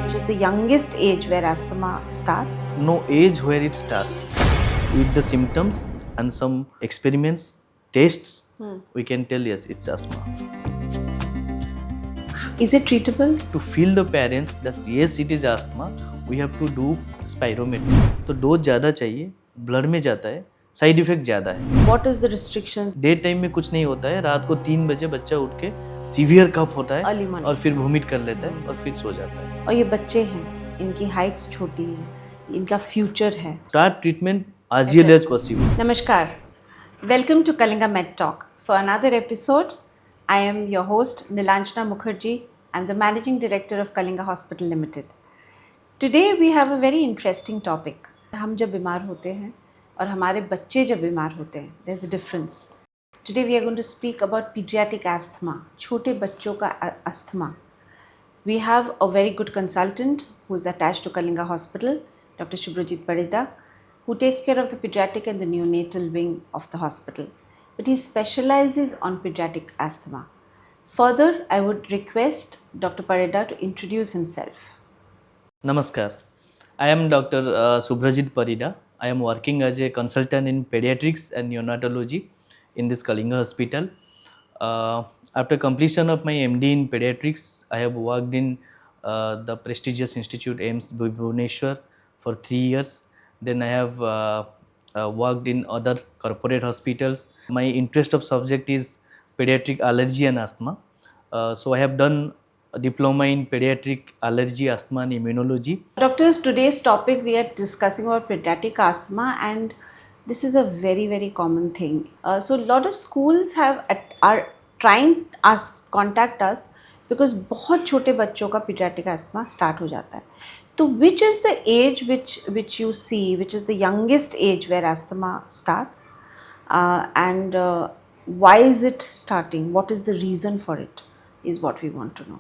which is the youngest age where asthma starts? No age where it starts. With the symptoms and some experiments, tests, we can tell yes, it's asthma. Is it treatable? To feel the parents that yes, it is asthma, we have to do spirometry. तो dose ज़्यादा चाहिए, blood में जाता है, side effect ज़्यादा है. What is the restrictions? Day time में कुछ नहीं होता है, रात को 3 बजे बच्चा उठ के सीवियर कफ होता है Early morning. और फिर वोमिट कर लेता है और फिर सो जाता है. और ये बच्चे हैं, इनकी हाइट्स छोटी है, इनका फ्यूचर है. Start treatment as early as possible. Namaskar. Welcome to Kalinga Med Talk. For another episode, I am your host Nilanjana Mukherjee. I'm the Managing Director of Kalinga Hospital Limited. Today we have a very interesting topic. हम जब बीमार होते हैं और हमारे बच्चे जब बीमार होते हैं, there's a difference. Today we are going to speak about pediatric asthma, छोटे बच्चों का asthma. We have a very good consultant who is attached to Kalinga Hospital, Dr. Subhrajit Parida, who takes care of the pediatric and the neonatal wing of the hospital. But he specializes on pediatric asthma. Further, I would request Dr. Parida to introduce himself. Namaskar. I am Dr. Subhrajit Parida. I am working as a consultant in pediatrics and neonatology in this Kalinga Hospital. After completion of my MD in pediatrics, I have worked in the prestigious institute AIIMS Bhubaneswar for 3 years. Then I have worked in other corporate hospitals. My interest of subject is pediatric allergy and asthma. So I have done a diploma in pediatric allergy, asthma and immunology. Doctors, today's topic we are discussing about pediatric asthma, and this is a very, very common thing. So a lot of schools are trying contact us because बहुत छोटे बच्चों का pediatric asthma start हो जाता है. तो which is the age which you see, which is the youngest age where asthma starts, and why is it starting? What is the reason for it? Is what we want to know.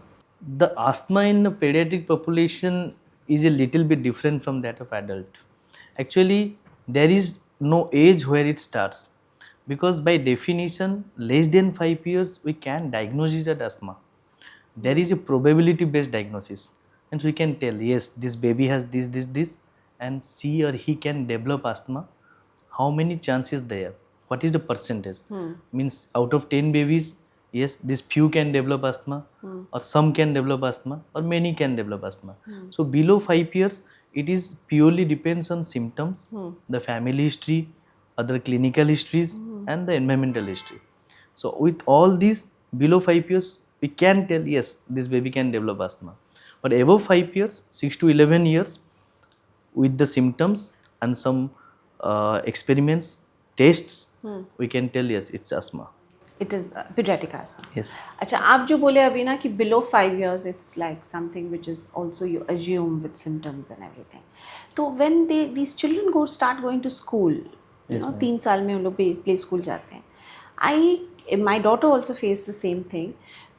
The asthma in the pediatric population is a little bit different from that of adult. Actually, there is no age where it starts because by definition, less than 5 years we can diagnose it as asthma. There is a probability based diagnosis. And so we can tell, yes, this baby has this, and she or he can develop asthma. How many chances there? What is the percentage? Means out of 10 babies, yes, this few can develop asthma, or some can develop asthma, or many can develop asthma. So below 5 years, it is purely depends on symptoms, the family history, other clinical histories, and the environmental history. So with all these below 5 years, we can tell, yes, this baby can develop asthma. But above 5 years, 6 to 11 years, with the symptoms and some experiments, tests, we can tell yes, it's asthma. It is pediatric asthma. Yes. अच्छा, आप जो बोले अभी ना कि below 5 years it's like something which is also you assume with symptoms and everything. तो when these children start going to school, you know, 3 साल में हम लोग play school जाते हैं. My daughter also faced the same thing.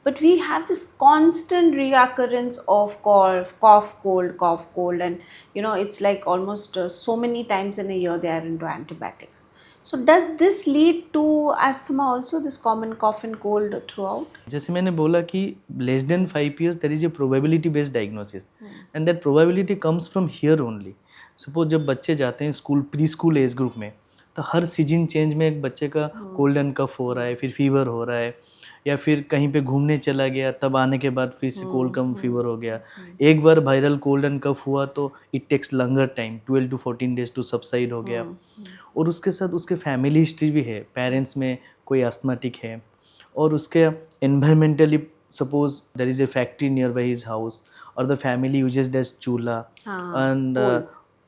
But we have this constant reoccurrence of cough, cold, and you know it's like almost so many times in a year they are into antibiotics. So does this lead to asthma also, this common cough and cold throughout? जैसे मैंने बोला कि less than 5 years there is a probability based diagnosis, and that probability comes from here only. Suppose जब बच्चे जाते हैं school, pre school age group में, तो हर सीजन चेंज में एक बच्चे का कोल्ड एंड कफ हो रहा है, फिर फीवर हो रहा है, या फिर कहीं पे घूमने चला गया, तब आने के बाद फिर से कोल्ड कम फीवर हो गया. एक बार वायरल कोल्ड एंड कफ हुआ तो it takes longer time, 12 to 14 days to subside हो गया. और उसके साथ उसके फैमिली हिस्ट्री भी है, पेरेंट्स में कोई एस्थमेटिक है, और उसके environmentally suppose there is a factory nearby his house, और द फैमिली यूजेस दैट चूल्हा, and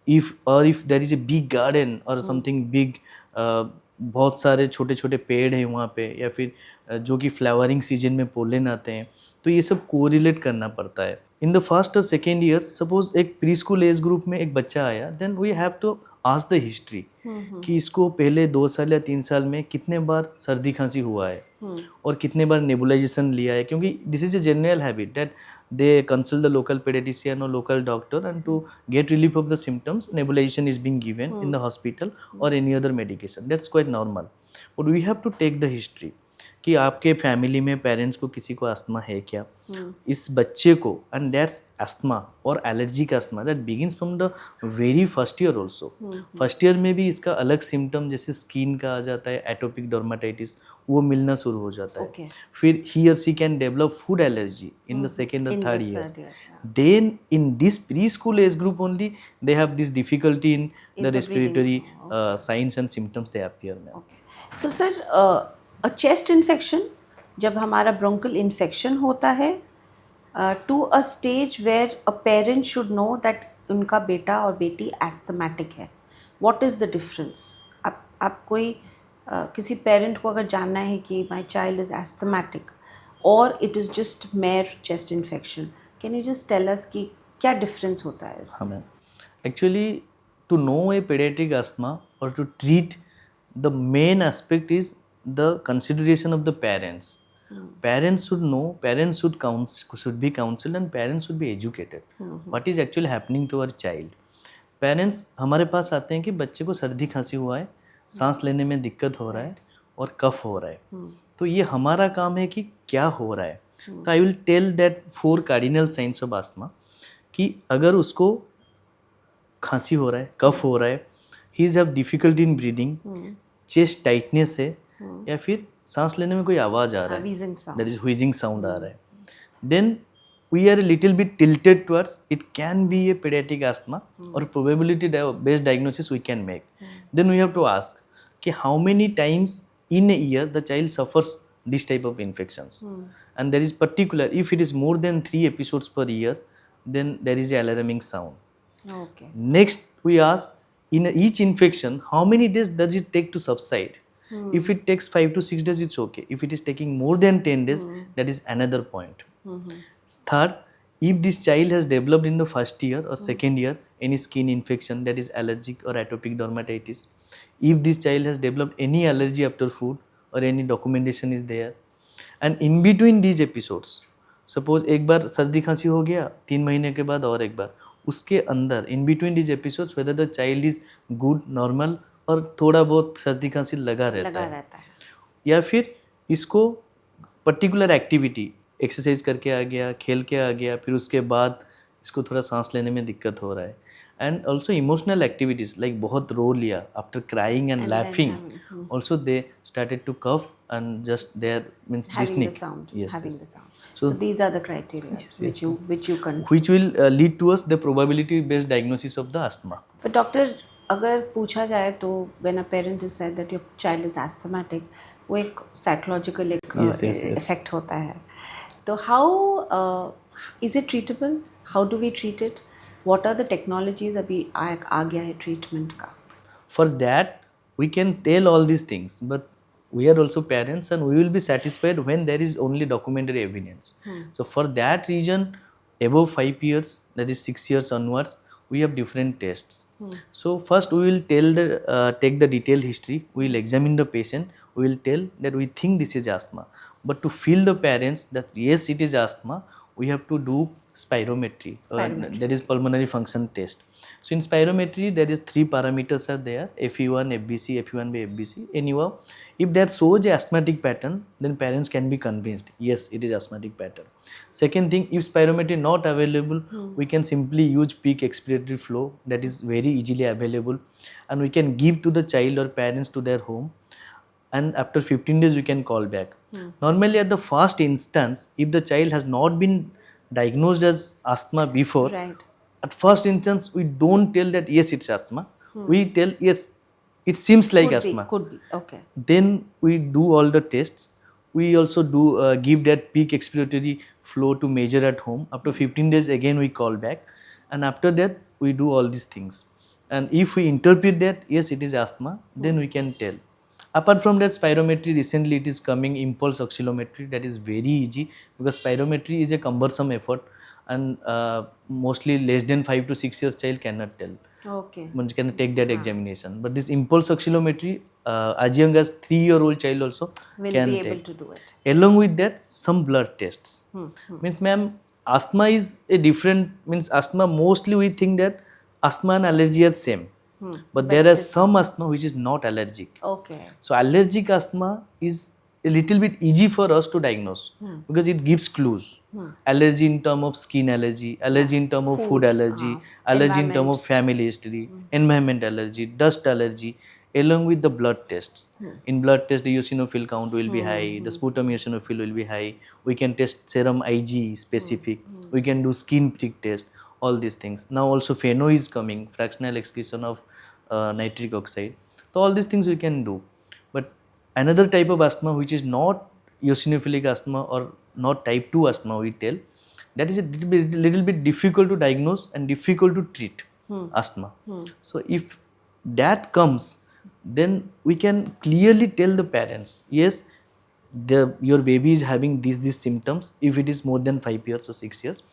if there is a big garden or something big, बहुत सारे छोटे छोटे पेड़ हैं वहाँ पे, या फिर जो कि फ्लावरिंग सीजन में पोलन आते हैं, तो ये सब कोरिलेट करना पड़ता है. इन द फर्स्ट और सेकेंड ईयर्स, सपोज एक प्री स्कूल एज ग्रुप में एक बच्चा आया, then we have to ask the history कि इसको पहले 2 साल या 3 साल में कितने बार सर्दी खांसी हुआ है, और कितने बार नेबुलाइजेशन लिया है, क्योंकि this is a general habit that they consult the local pediatrician or local doctor, and to get relief of the symptoms, nebulization is being given in the hospital or any other medication. That's quite normal. But we have to take the history. कि आपके family में parents को किसी को asthma है क्या, इस बच्चे को, एंड दैट्स अस्थमा और allergic asthma that begins from the very first year also. First year में भी इसका अलग सिम्टम जैसे स्किन का आ जाता है, एटोपिक डर्माटाइटिस वो मिलना शुरू हो जाता है. फिर ही और she can develop food allergy in the second और third year. Then in this preschool age group only they have this difficulty in the respiratory signs and symptoms they appear. So sir, a chest infection, जब हमारा bronchial infection होता है, to a stage where a parent should know that उनका बेटा और बेटी asthmatic है. What is the difference? आप कोई किसी parent को अगर जानना है कि my child is asthmatic or it is just mere chest infection, can you just tell us कि क्या difference होता है इसमें? हाँ ma'am, actually to know a pediatric asthma or to treat, the main aspect is the consideration of the parents. Parents should know, parents should be counseled and parents should be educated. What is actually happening to our child. Parents हमारे पास आते हैं कि बच्चे को सर्दी खांसी हुआ है, सांस लेने में दिक्कत हो रहा है और कफ हो रहा है. तो ये हमारा काम है कि क्या हो रहा है. तो I will tell that 4 cardinal signs of asthma कि अगर उसको खांसी हो रहा है, कफ हो रहा है, he is have difficulty in breathing, chest tightness है, या फिर सांस लेने में कोई आवाज आ रहा है, दैट इज व्हीजिंग साउंड आ रहा है, then we are a little bit tilted towards it can be a pediatric asthma or probability based diagnosis we can make. Then we have to ask कि how many times in a year the child suffers this type of infections. And there is particular, if it is more than 3 episodes per year, then there is a alarming sound. Okay. Next we ask, in each infection how many days does it take to subside. If it takes 5 to 6 days it's okay. If it is taking more than 10 days, that is another point. Third, if this child has developed in the first year or second year any skin infection, that is allergic or atopic dermatitis, if this child has developed any allergy after food or any documentation is there, and in between these episodes, suppose एक बार सर्दी खांसी हो गया, 3 महीने के बाद और एक बार, उसके अंदर in between these episodes whether the child is good, normal और थोड़ा बहुत सर्दी खांसी लगा रहता है, या फिर इसको पर्टिकुलर एक्टिविटी एक्सरसाइज करके आ गया, खेल के आ गया, फिर उसके बाद इसको थोड़ा सांस लेने में दिक्कत हो रहा है, and also emotional activities like बहुत रो लिया after crying and laughing, also they started to cough and just there means dyspneic. Having the sound. So these are the criteria which you can, which will lead to us the probability based diagnosis of the asthma. But doctor, अगर पूछा जाए तो when a parent is said that your child is asthmatic, वो एक psychological एक effect होता है. तो how is it treatable? How do we treat it? What are the technologies अभी आ गया है treatment का? For that we can tell all these things, but we are also parents and we will be satisfied when there is only documentary evidence. So for that reason, above 5 years, that is 6 years onwards, we have different tests. So first we will take the detailed history, we will examine the patient, we will tell that we think this is asthma. But to feel the parents that yes it is asthma, we have to do spirometry. That is pulmonary function test. So in spirometry there is 3 parameters are there, FE1, FBC, FE1 by FBC. Anyhow, if that shows a asthmatic pattern, then parents can be convinced yes it is asthmatic pattern. Second thing, if spirometry not available, we can simply use peak expiratory flow, that is very easily available, and we can give to the child or parents to their home, and after 15 days we can call back. Normally at the first instance, if the child has not been diagnosed as asthma before, right, at first instance we don't tell that yes it's asthma, we tell yes it seems like asthma. Could be, okay. Then we do all the tests, we also do give that peak expiratory flow to measure at home. After 15 days again we call back, and after that we do all these things, and if we interpret that yes it is asthma, then we can tell. Apart from that, spirometry, recently it is coming impulse oscillometry, that is very easy because spirometry is a cumbersome effort and mostly less than 5 to 6 years child cannot tell. Okay. One can take that examination, but this impulse oscillometry as young as 3-year-old child also will can be able take. to do it. Along with that, some blood tests. Means ma'am, asthma is a different, means asthma mostly we think that asthma and allergy are same. But there are some asthma which is not allergic. Okay. So allergic asthma is a little bit easy for us to diagnose because it gives clues. Allergy in terms of skin allergy, allergy in terms of food Food, allergy, allergy in terms environment. of family history, environment allergy, dust allergy, along with the blood tests. In blood test, the eosinophil count will be high, the sputum eosinophil will be high. We can test serum Ig specific. We can do skin prick test. All these things. Now also FeNO is coming, fractional excretion of nitric oxide. So all these things we can do. But another type of asthma which is not eosinophilic asthma or not type 2 asthma, we tell, that is a little bit difficult to diagnose and difficult to treat asthma. So if that comes, then we can clearly tell the parents, yes, your baby is having these symptoms. If it is more than 5 years or 6 years,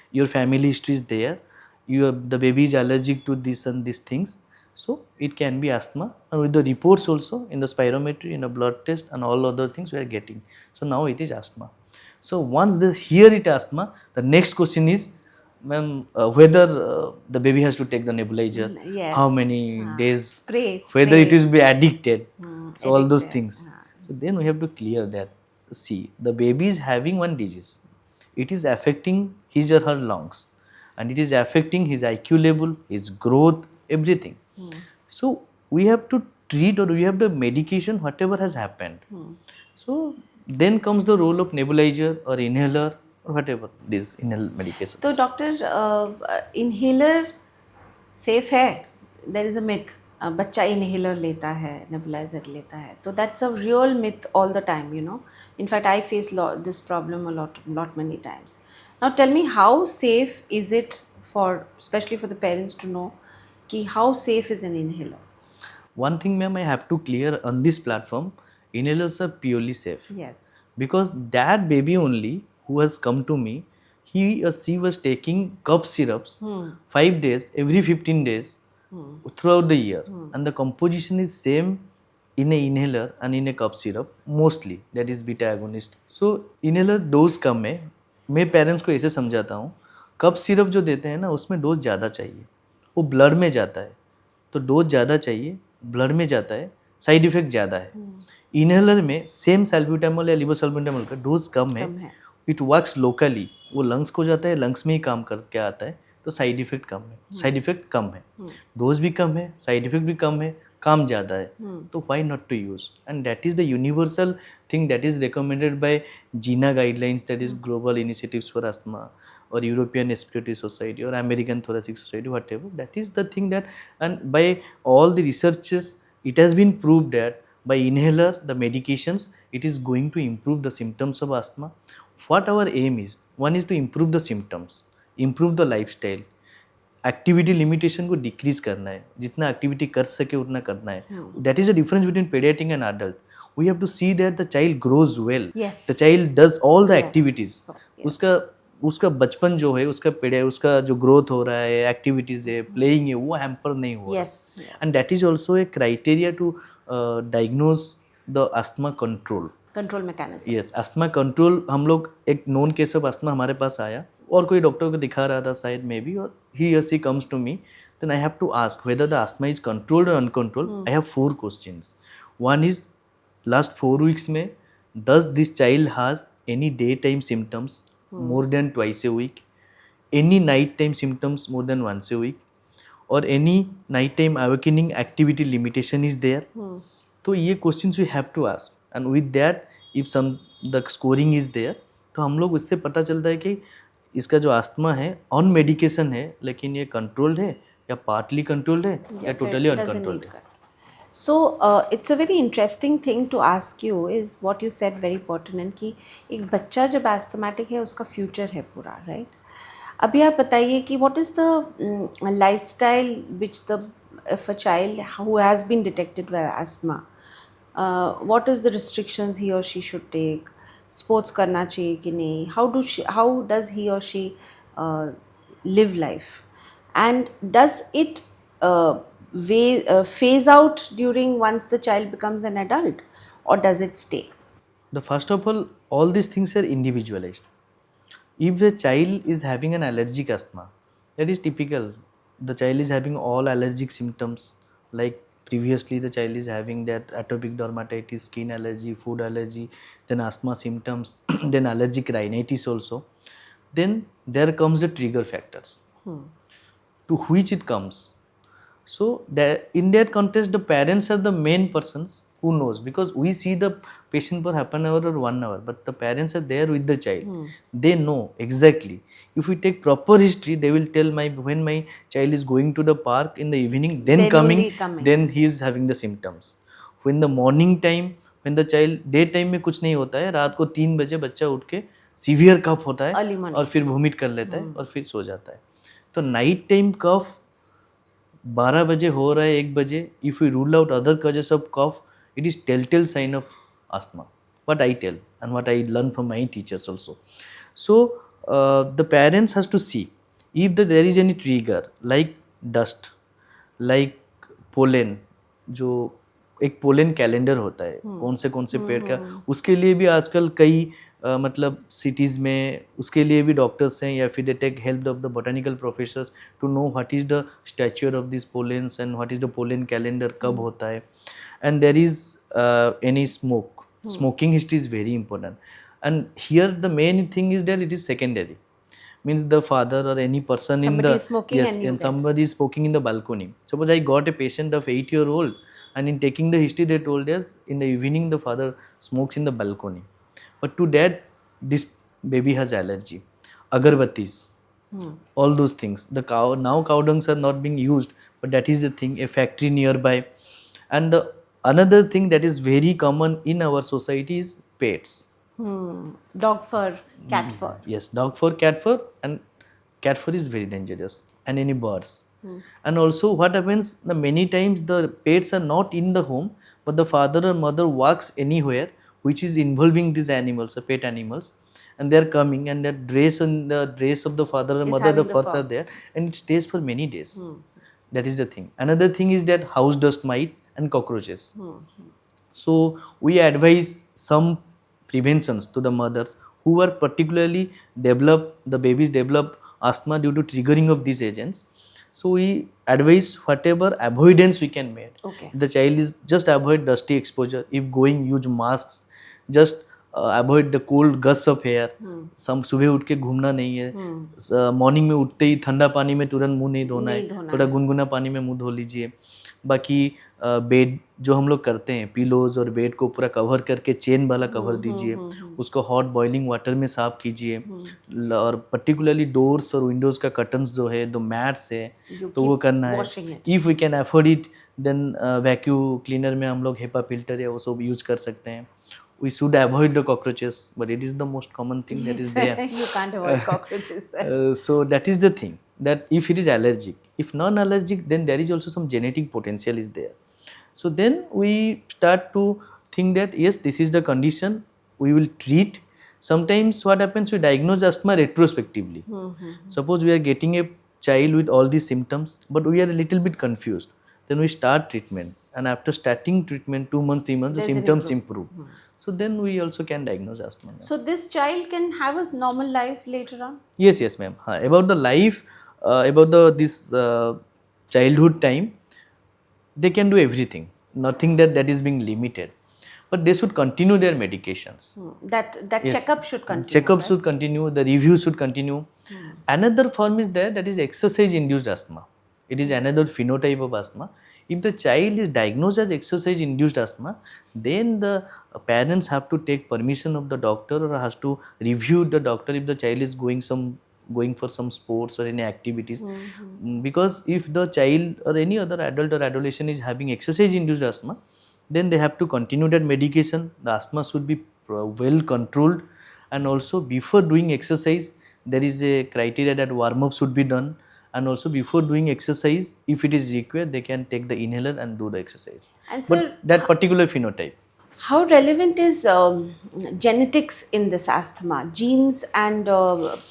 your family history is there, the baby is allergic to this and these things, so it can be asthma. And with the reports also in the spirometry, in a blood test and all other things we are getting, so now it is asthma. So once they hear it asthma, the next question is, ma'am, whether the baby has to take the nebulizer, Yes. how many days, Spray. whether it is be addicted, so all those Addicted. things. So then we have to clear that. See, the baby is having one disease. It is affecting his or her lungs, and it is affecting his IQ level, his growth, everything. So we have to treat, or we have the medication, whatever has happened. So then comes the role of nebulizer or inhaler or whatever these inhaled medications. तो doctor inhaler safe है? There is a myth, बच्चा inhaler लेता है, nebuliser लेता है, तो that's a real myth all the time, you know. In fact I face this problem a lot many times. Now tell me, how safe is it for, especially for the parents, to know कि how safe is an inhaler? One thing, ma'am, I have to clear on this platform, inhalers are purely safe. Yes. Because that baby only who has come to me, he or she was taking cough syrups 5 days, every 15 days throughout the year. And the composition is same in a inhaler and in a cough syrup, mostly, that is beta agonist. So inhaler dose कम है. मैं parents को ऐसे समझाता हूँ, cough syrup जो देते हैं ना, उसमें डोज ज़्यादा चाहिए, वो ब्लड में जाता है, तो डोज ज़्यादा चाहिए, ब्लड में जाता है, साइड इफेक्ट ज़्यादा है. इनहेलर में सेम सैल्ब्यूटामोल या लिवोसैल्ब्यूटामोल का डोज कम है, इट वर्क्स लोकली, वो लंग्स को जाता है, लंग्स में ही काम करके आता है, तो साइड इफेक्ट कम है, साइड इफेक्ट कम है, डोज भी कम है, साइड इफेक्ट भी कम है, काम ज़्यादा है, तो why not to use. And that is the universal thing that is recommended by GINA guidelines, that is global initiatives for asthma, or European Respiratory Society or American Thoracic Society, whatever. That is the thing that, and by all the researches, it has been proved that by inhaler, the medications, it is going to improve the symptoms of asthma. What our aim is, one is to improve the symptoms, improve the lifestyle, activity limitation को decrease करना है, जितना activity कर सके उतना करना है. That is the difference between paediatric and adult. We have to see that the child grows well, the child does all the activities. उसका बचपन जो है, उसका जो ग्रोथ हो रहा है, एक्टिविटीज है, प्लेइंग है, वो हैम्पर नहीं हो रहा. And that is also a criteria to diagnose the asthma control mechanism. Yes, asthma control. हम लोग एक नोन केस ऑफ अस्थमा हमारे पास आया और कोई डॉक्टर को दिखा रहा था शायद मे बी, और ही or she comes to me, then I have to ask whether the asthma is controlled or uncontrolled. I have 4 questions. One is, last 4 weeks में does this child has any daytime symptoms more than twice a week, any nighttime symptoms more than once a week, or any nighttime awakening activity limitation is there. तो ये questions we have to ask, and with that if the scoring is there, तो हम लोग उससे पता चलता है कि इसका जो अस्थमा है ऑन मेडिकेशन है, लेकिन ये कंट्रोल्ड है या पार्टली कंट्रोल्ड है या टोटली अनकंट्रोल्ड है. So it's a very interesting thing to ask you is what you said, very pertinent, कि एक बच्चा जब एस्थमेटिक है उसका फ्यूचर है पूरा, राइट? अभी आप बताइए कि what is the lifestyle which if a child who has been detected with asthma, what is the restrictions he or she should take? Sports करना चाहिए कि नहीं? how does he or she live life, and does it phase out during once the child becomes an adult, or does it stay? The first of all these things are individualized. If a child is having an allergic asthma, that is typical. The child is having all allergic symptoms like previously the child is having that atopic dermatitis, skin allergy, food allergy, then asthma symptoms, then allergic rhinitis also, then there comes the trigger factors to which it comes. So that in that context, the parents are the main persons who knows, because we see the patient for half an hour or 1 hour, but the parents are there with the child. They know exactly. If we take proper history, they will tell when my child is going to the park in the evening, then Then coming, only coming. then he is having the symptoms. When the morning time, when the child day time में कुछ नहीं होता है, रात को 3 बजे बच्चा उठ के सीवियर कफ होता है Early morning. और फिर वोमिट कर लेता है और फिर सो जाता है. तो नाइट टाइम कफ 12 बजे हो रहा है, 1 बजे, if we rule out other causes of cough, it is telltale sign of asthma. What I tell and what I learn from my teachers also. So the parents has to see if there is any trigger like dust, like pollen, जो एक pollen calendar होता है कौन से पेड़ का, उसके लिए भी आजकल कई मतलब सिटीज़ में उसके लिए भी डॉक्टर्स हैं, या फिर they take help of the botanical professors to know what is the stature of this pollens and what is the pollen calendar, कब होता है. And there is any smoking history is very important. And here the main thing is that it is secondary. Means the father or any person Somebody in is the smoking yes, and you and get. somebody is smoking in the balcony. Suppose I got a patient of 8-year-old, and in taking the history they told us in the evening the father smokes in the balcony. But to that this baby has allergy. Agarbattis, all those things. The cow dungs are not being used, but that is the thing. A factory nearby, and the another thing that is very common in our society is pets. Dog fur, cat fur. Yes, dog fur, cat fur, and cat fur is very dangerous, and any birds. And also what happens, the many times the pets are not in the home, but the father or mother walks anywhere which is involving these animals, pet animals, and they are coming, and that dress and the dress of the father or Is mother, the having the furs fur. are there, and it stays for many days. That is the thing. Another thing is that house dust mite and cockroaches. So we advise some preventions to the mothers who are particularly the babies develop asthma due to triggering of these agents. So we advise whatever avoidance we can make. Okay. The child is just avoid dusty exposure. If going, use masks. Just avoid the cold gusts of air. some सुबह उठ के घूमना नहीं है. Morning में उठते ही ठंडा पानी में तुरंत मुंह नहीं धोना नहीं है, धोना थोड़ा है. गुनगुना पानी में मुंह धो लीजिए. बाकी बेड जो हम लोग करते हैं, पिलोज और बेड को पूरा कवर करके चेन वाला कवर दीजिए. उसको हॉट बॉइलिंग वाटर में साफ कीजिए. और पर्टिकुलरली डोर्स और विंडोज का कर्टन्स जो है, दो मैट्स है, You तो वो keep करना है. washing it. If we can afford it, then vacuum cleaner में हम लोग हेपा फिल्टर या वो सब यूज कर सकते हैं. We should avoid the cockroaches, but it is the most common thing that is there. You can't avoid cockroaches. So that is the thing, that if it is allergic, if non-allergic, then there is also some genetic potential is there. So then we start to think that yes, this is the condition, we will treat. Sometimes what happens, we diagnose asthma retrospectively. Suppose we are getting a child with all these symptoms, but we are a little bit confused. Then we start treatment, and after starting treatment 2 months, 3 months, the There's an symptoms improve. So then we also can diagnose asthma. So this child can have a normal life later on? Yes, ma'am. About the life, about this childhood time, they can do everything. Nothing that is being limited, but they should continue their medications. That Yes. checkup should continue. Checkup right? should continue. The review should continue. Another form is there, that is exercise-induced asthma. It is another phenotype of asthma. If the child is diagnosed as exercise-induced asthma, then the parents have to take permission of the doctor, or has to review the doctor if the child is going for some sports or any activities. Because if the child or any other adult or adolescent is having exercise-induced asthma, then they have to continue that medication. The asthma should be well controlled, and also before doing exercise, there is a criteria that warm-up should be done. And also before doing exercise, if it is required, they can take the inhaler and do the exercise. And sir, But that particular phenotype. how relevant is genetics in this asthma? Genes and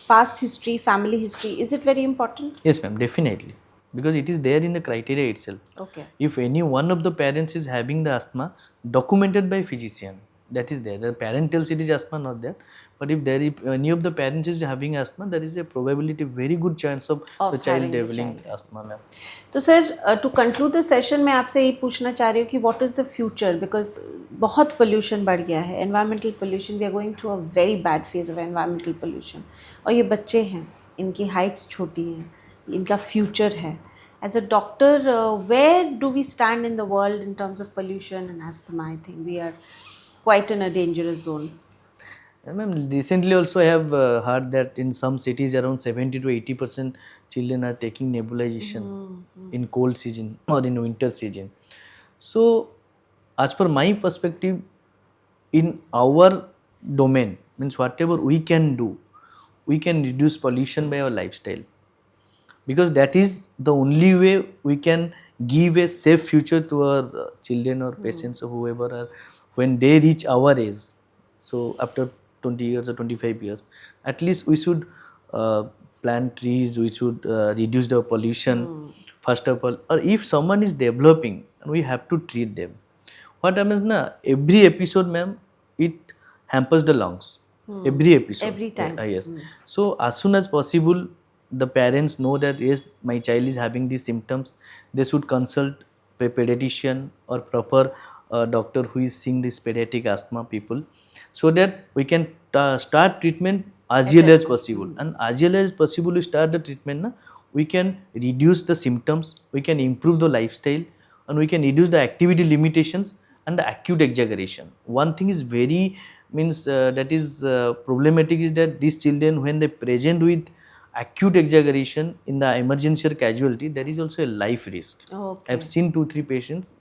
past history, family history, is it very important? Yes, ma'am, definitely. Because it is there in the criteria itself. Okay. If any one of the parents is having the asthma, documented by physician, that is there. The parent tells it is asthma, not there. But if there is any of the parents is having asthma, there is a probability, very good chance of Of the child having the developing child. asthma, ma'am. तो sir to conclude the session मैं आपसे ये पूछना चाह रही हूँ कि what is the future, because बहुत पोल्यूशन बढ़ गया है, environmental pollution, we are going through a very bad phase of environmental pollution, और ये बच्चे हैं, इनकी हाइट्स छोटी हैं, इनका फ्यूचर है. As a doctor, where do we stand in the world in terms of pollution and asthma? I think we are quite in a dangerous zone. Ma'am, recently also I have heard that in some cities around 70 to 80% children are taking nebulization in cold season or in winter season. So, as per my perspective, in our domain, means whatever we can do, we can reduce pollution by our lifestyle. Because that is the only way we can give a safe future to our children or patients or whoever are when they reach our age. So after 20 years or 25 years, at least we should plant trees, we should reduce the pollution first of all. Or if someone is developing, we have to treat them. What happens na, every episode, ma'am, it hampers the lungs. Every episode. Every time. Yes. So as soon as possible, the parents know that yes, my child is having these symptoms, they should consult a pediatrician or proper doctor who is seeing this pediatric asthma people, so that we can start treatment as early as possible. And as early as possible we start the treatment na, we can reduce the symptoms, we can improve the lifestyle, and we can reduce the activity limitations and the acute exaggeration. One thing is very that is problematic is that these children, when they present with acute exaggeration in the emergency or casualty, there is also a life risk. Okay. I've seen 2-3 patients,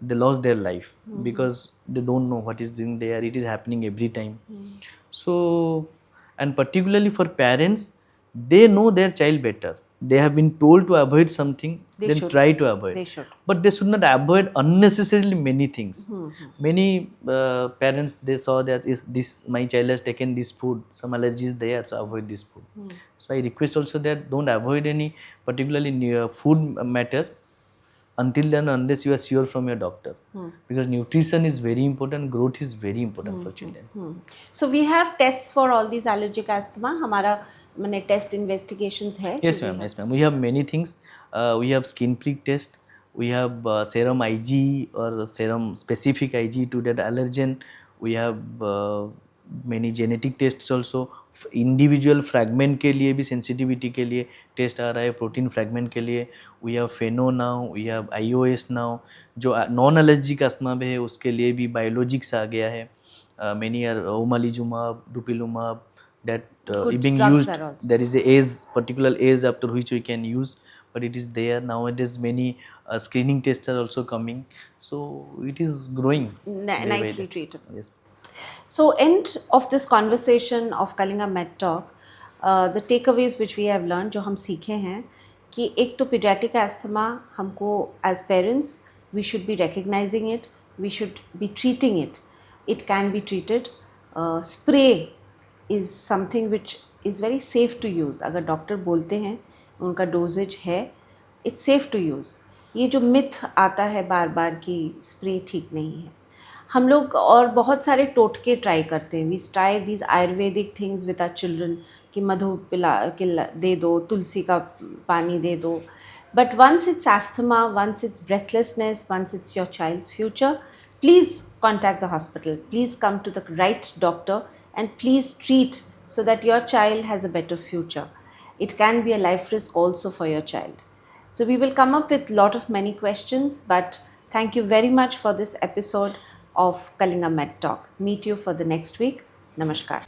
they lost their life because they don't know what is doing there. It is happening every time. So, and particularly for parents, they know their child better. They have been told to avoid something, then try to avoid. They should. But they should not avoid unnecessarily many things. Many parents, they saw that is this, my child has taken this food, some allergies there, so avoid this food. So I request also that don't avoid any particularly food matter until then, unless you are sure from your doctor. Because nutrition is very important, growth is very important for children. So we have tests for all these allergic asthma. हमारा मैंने test investigations है. Yes ma'am, yes ma'am. We have many things. We have skin prick test. We have serum Ig or serum specific Ig to that allergen. We have many genetic tests also. Individual fragment के लिए भी sensitivity के लिए test आ रहा है, protein fragment के लिए. We have FeNO now, we have IOS now. जो नॉन एलर्जिक अस्थमा में है उसके लिए भी बायोलॉजिक्स आ गया है. Many are omalizumab, dupilumab, that being used. There is a age, particular age after which we can use, but it is there nowadays. Many screening tests are also coming, so it is growing. Nicely treated. Yes. So, end of this conversation of Kalinga Med Talk, the takeaways which we have learned, जो हम सीखे हैं कि एक तो pediatric asthma हमको as parents we should be recognizing it, we should be treating it. It can be treated. Spray is something which is very safe to use. अगर doctor बोलते हैं उनका डोजेज है, it's safe to use. ये जो myth आता है बार बार कि स्प्रे ठीक नहीं है, हम लोग और बहुत सारे टोटके ट्राई करते हैं. We try these Ayurvedic things with our children कि मधु पिला दे दो, तुलसी का पानी दे दो. But once it's asthma, once it's breathlessness, once it's your child's future, please contact the hospital, please come to the right doctor and please treat so that your child has a better future. It can be a life risk also for your child. So we will come up with lot of many questions, but thank you very much for this episode of Kalinga Med Talk. Meet you for the next week. Namaskar.